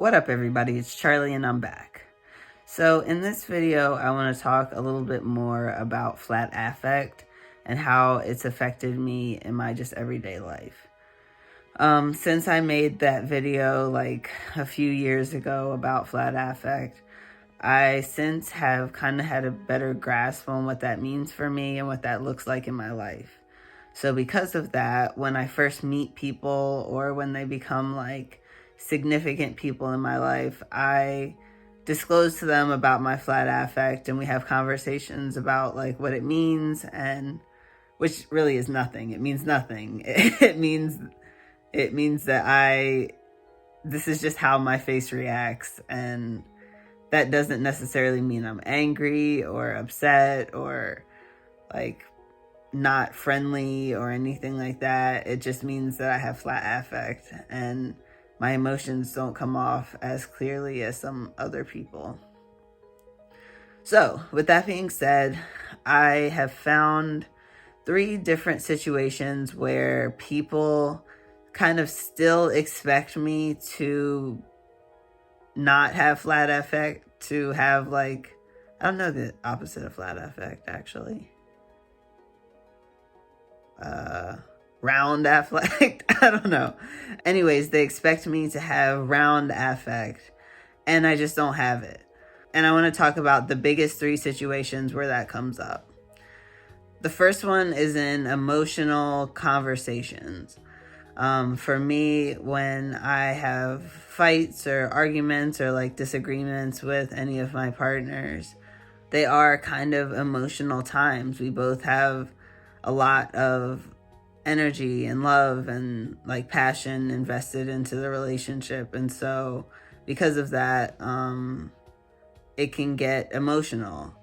What up, everybody? It's Charlie and I'm back. So in this video, I want to talk a little bit more about flat affect and how it's affected me in my just everyday life. Since I made that video like a few years ago about flat affect, I since have kind of had a better grasp on what that means for me and what that looks like in my life. So because of that, when I first meet people or when they become like significant people in my life, I disclose to them about my flat affect and we have conversations about like what it means, and which really is nothing. It means nothing. It means that this is just how my face reacts, and that doesn't necessarily mean I'm angry or upset or like not friendly or anything like that. It just means that I have flat affect and my emotions don't come off as clearly as some other people. So with that being said, I have found 3 different situations where people kind of still expect me to not have flat affect, to have like, I don't know the opposite of flat affect actually. Round affect. I don't know. Anyways, they expect me to have round affect and I just don't have it. And I want to talk about the biggest 3 situations where that comes up. The first one is in emotional conversations. For me, when I have fights or arguments or like disagreements with any of my partners, they are kind of emotional times. We both have a lot of energy and love and like passion invested into the relationship. And so because of that, it can get emotional.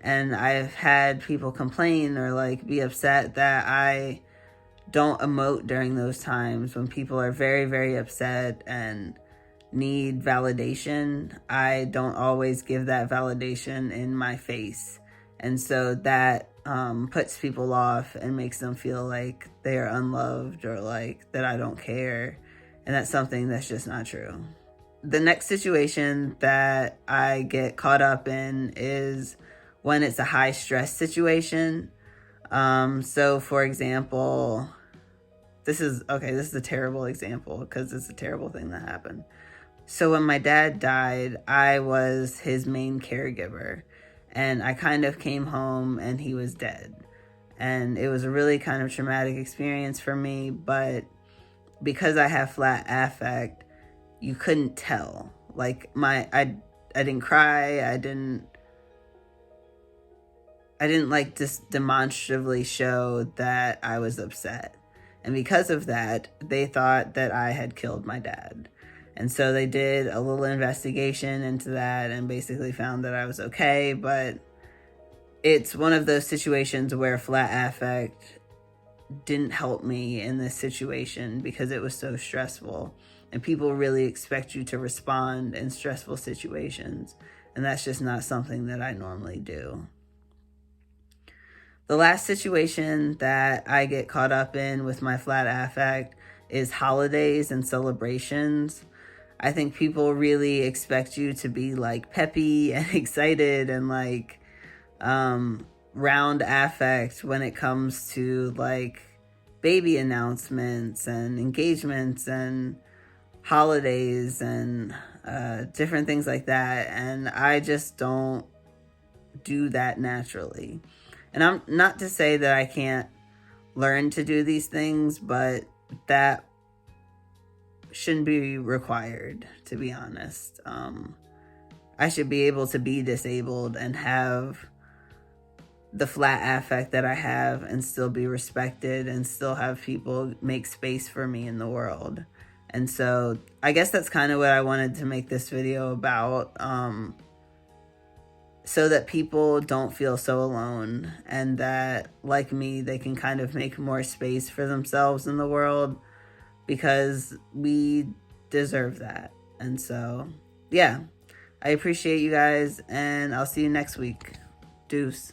And I've had people complain or like be upset that I don't emote during those times when people are very, very upset and need validation. I don't always give that validation in my face. And so that puts people off and makes them feel like they are unloved or like that I don't care. And that's something that's just not true. The next situation that I get caught up in is when it's a high stress situation. So for example, this is a terrible example because it's a terrible thing that happened. So when my dad died, I was his main caregiver, and I kind of came home and he was dead. And it was a really kind of traumatic experience for me, but because I have flat affect, you couldn't tell. Like I didn't cry, I didn't like just demonstratively show that I was upset. And because of that, they thought that I had killed my dad. And so they did a little investigation into that and basically found that I was okay. But it's one of those situations where flat affect didn't help me in this situation because it was so stressful. And people really expect you to respond in stressful situations. And that's just not something that I normally do. The last situation that I get caught up in with my flat affect is holidays and celebrations. I think people really expect you to be like peppy and excited and like round affect when it comes to like baby announcements and engagements and holidays and different things like that. And I just don't do that naturally. And I'm not to say that I can't learn to do these things, but that shouldn't be required, to be honest. I should be able to be disabled and have the flat affect that I have and still be respected and still have people make space for me in the world. And so I guess that's kind of what I wanted to make this video about, so that people don't feel so alone and that, like me, they can kind of make more space for themselves in the world because we deserve that. And so, yeah, I appreciate you guys and I'll see you next week. Deuce.